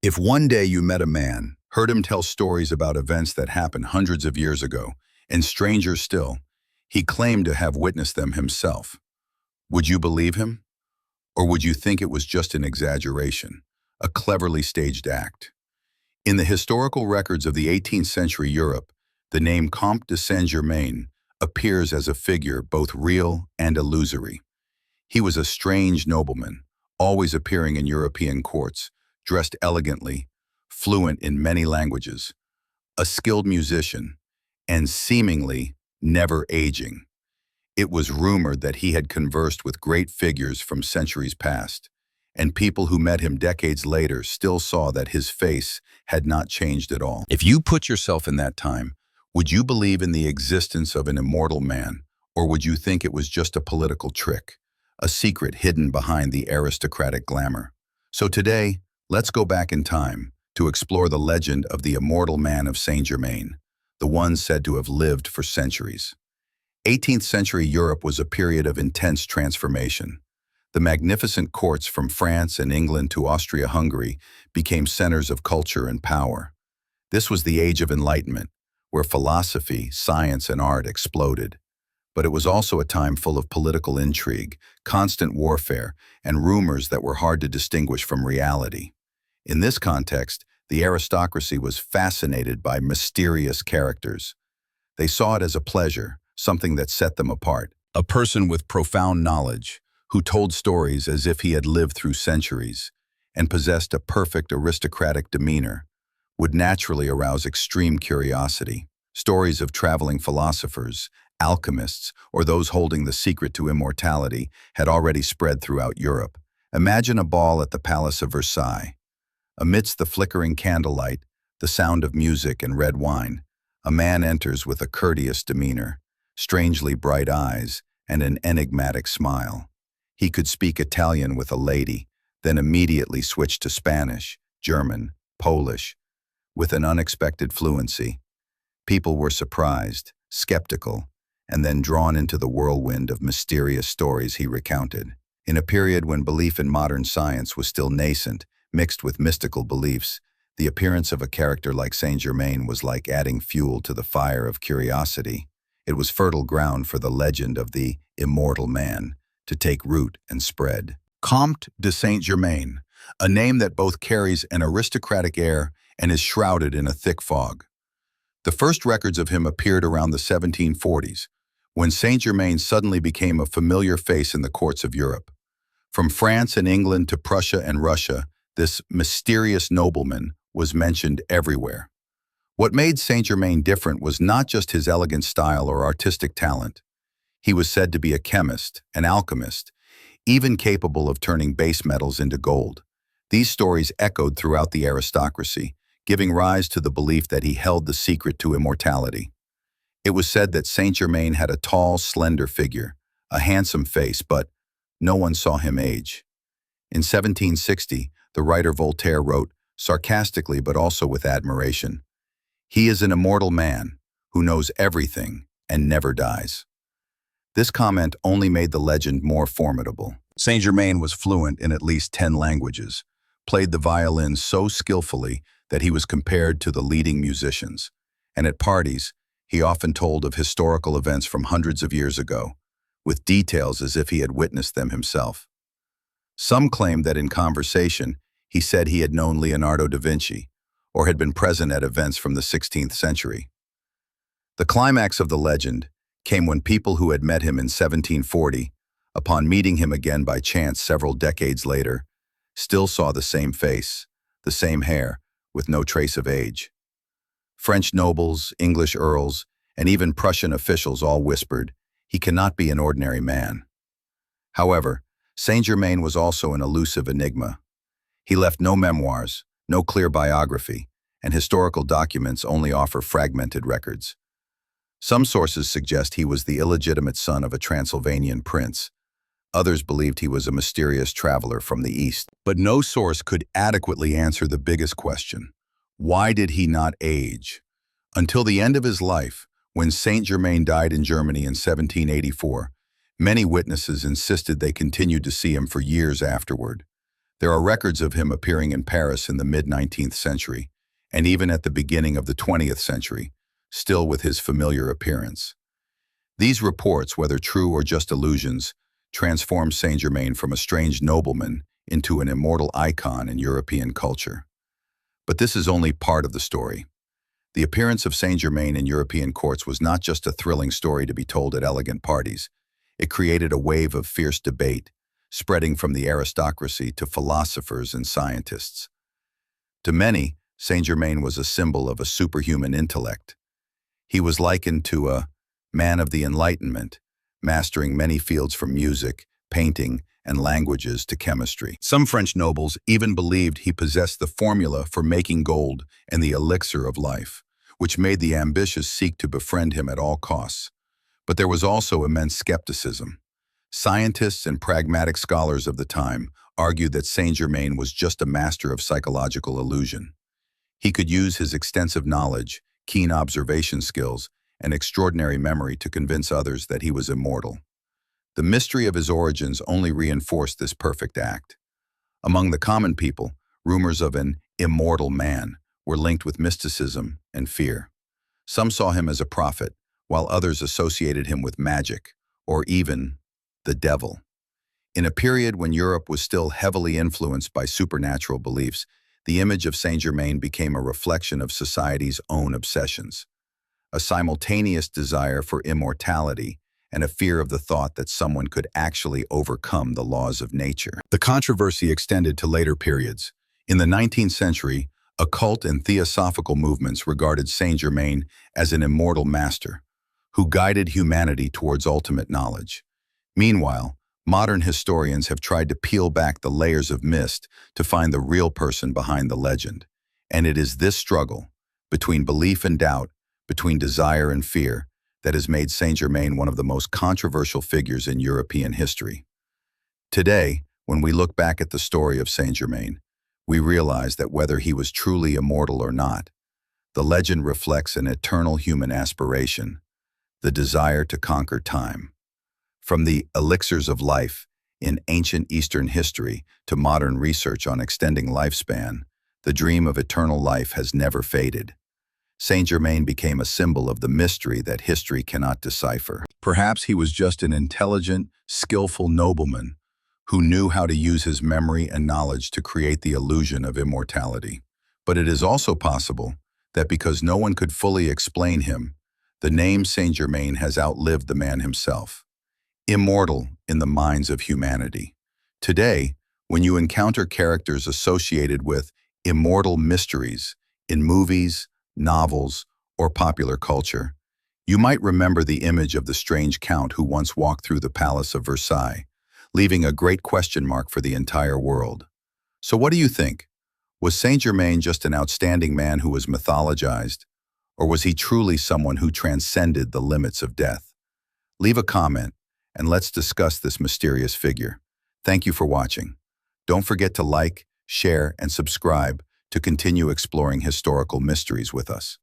If one day you met a man, heard him tell stories about events that happened hundreds of years ago, and stranger still, he claimed to have witnessed them himself, would you believe him? Or would you think it was just an exaggeration, a cleverly staged act? In the historical records of the 18th century Europe, the name Comte de Saint-Germain appears as a figure both real and illusory. He was a strange nobleman, always appearing in European courts, dressed elegantly, fluent in many languages, a skilled musician, and seemingly never aging. It was rumored that he had conversed with great figures from centuries past, and people who met him decades later still saw that his face had not changed at all. If you put yourself in that time, would you believe in the existence of an immortal man, or would you think it was just a political trick, a secret hidden behind the aristocratic glamour? So today, let's go back in time to explore the legend of the immortal man of Saint-Germain, the one said to have lived for centuries. 18th century Europe was a period of intense transformation. The magnificent courts from France and England to Austria-Hungary became centers of culture and power. This was the age of enlightenment, where philosophy, science, and art exploded. But it was also a time full of political intrigue, constant warfare, and rumors that were hard to distinguish from reality. In this context, the aristocracy was fascinated by mysterious characters. They saw it as a pleasure, something that set them apart. A person with profound knowledge, who told stories as if he had lived through centuries, and possessed a perfect aristocratic demeanor, would naturally arouse extreme curiosity. Stories of traveling philosophers, alchemists, or those holding the secret to immortality had already spread throughout Europe. Imagine a ball at the Palace of Versailles. Amidst the flickering candlelight, the sound of music and red wine, a man enters with a courteous demeanor, strangely bright eyes, and an enigmatic smile. He could speak Italian with a lady, then immediately switch to Spanish, German, Polish, with an unexpected fluency. People were surprised, skeptical, and then drawn into the whirlwind of mysterious stories he recounted. In a period when belief in modern science was still nascent, mixed with mystical beliefs, the appearance of a character like Saint-Germain was like adding fuel to the fire of curiosity. It was fertile ground for the legend of the immortal man to take root and spread. Comte de Saint-Germain, a name that both carries an aristocratic air and is shrouded in a thick fog. The first records of him appeared around the 1740s, when Saint-Germain suddenly became a familiar face in the courts of Europe. From France and England to Prussia and Russia, this mysterious nobleman was mentioned everywhere. What made Saint-Germain different was not just his elegant style or artistic talent. He was said to be a chemist, an alchemist, even capable of turning base metals into gold. These stories echoed throughout the aristocracy, giving rise to the belief that he held the secret to immortality. It was said that Saint-Germain had a tall, slender figure, a handsome face, but no one saw him age. In 1760, the writer Voltaire wrote, sarcastically but also with admiration, "He is an immortal man who knows everything and never dies." This comment only made the legend more formidable. Saint-Germain was fluent in at least 10 languages, played the violin so skillfully that he was compared to the leading musicians, and at parties, he often told of historical events from hundreds of years ago, with details as if he had witnessed them himself. Some claimed that in conversation, he said he had known Leonardo da Vinci, or had been present at events from the 16th century. The climax of the legend came when people who had met him in 1740, upon meeting him again by chance several decades later, still saw the same face, the same hair, with no trace of age. French nobles, English earls, and even Prussian officials all whispered, "He cannot be an ordinary man." However, Saint-Germain was also an elusive enigma. He left no memoirs, no clear biography, and historical documents only offer fragmented records. Some sources suggest he was the illegitimate son of a Transylvanian prince. Others believed he was a mysterious traveler from the East. But no source could adequately answer the biggest question. Why did he not age? Until the end of his life, when Saint-Germain died in Germany in 1784, many witnesses insisted they continued to see him for years afterward. There are records of him appearing in Paris in the mid-19th century, and even at the beginning of the 20th century, still with his familiar appearance. These reports, whether true or just illusions, transformed Saint-Germain from a strange nobleman into an immortal icon in European culture. But this is only part of the story. The appearance of Saint-Germain in European courts was not just a thrilling story to be told at elegant parties. It created a wave of fierce debate, spreading from the aristocracy to philosophers and scientists. To many, Saint-Germain was a symbol of a superhuman intellect. He was likened to a man of the Enlightenment, mastering many fields from music, painting, and languages to chemistry. Some French nobles even believed he possessed the formula for making gold and the elixir of life, which made the ambitious seek to befriend him at all costs. But there was also immense skepticism. Scientists and pragmatic scholars of the time argued that Saint-Germain was just a master of psychological illusion. He could use his extensive knowledge, keen observation skills, and extraordinary memory to convince others that he was immortal. The mystery of his origins only reinforced this perfect act. Among the common people, rumors of an immortal man were linked with mysticism and fear. Some saw him as a prophet, while others associated him with magic, or even the devil. In a period when Europe was still heavily influenced by supernatural beliefs, the image of Saint-Germain became a reflection of society's own obsessions. A simultaneous desire for immortality and a fear of the thought that someone could actually overcome the laws of nature. The controversy extended to later periods. In the 19th century, occult and theosophical movements regarded Saint-Germain as an immortal master who guided humanity towards ultimate knowledge. Meanwhile, modern historians have tried to peel back the layers of mist to find the real person behind the legend. And it is this struggle, between belief and doubt, between desire and fear, that has made Saint-Germain one of the most controversial figures in European history. Today, when we look back at the story of Saint-Germain, we realize that whether he was truly immortal or not, the legend reflects an eternal human aspiration, the desire to conquer time. From the elixirs of life in ancient Eastern history to modern research on extending lifespan, the dream of eternal life has never faded. Saint-Germain became a symbol of the mystery that history cannot decipher. Perhaps he was just an intelligent, skillful nobleman who knew how to use his memory and knowledge to create the illusion of immortality. But it is also possible that because no one could fully explain him, the name Saint-Germain has outlived the man himself. Immortal in the minds of humanity. Today, when you encounter characters associated with immortal mysteries in movies, novels, or popular culture, you might remember the image of the strange count who once walked through the Palace of Versailles, leaving a great question mark for the entire world. So what do you think? Was Saint-Germain just an outstanding man who was mythologized, or was he truly someone who transcended the limits of death? Leave a comment, and let's discuss this mysterious figure. Thank you for watching. Don't forget to like, share, and subscribe to continue exploring historical mysteries with us.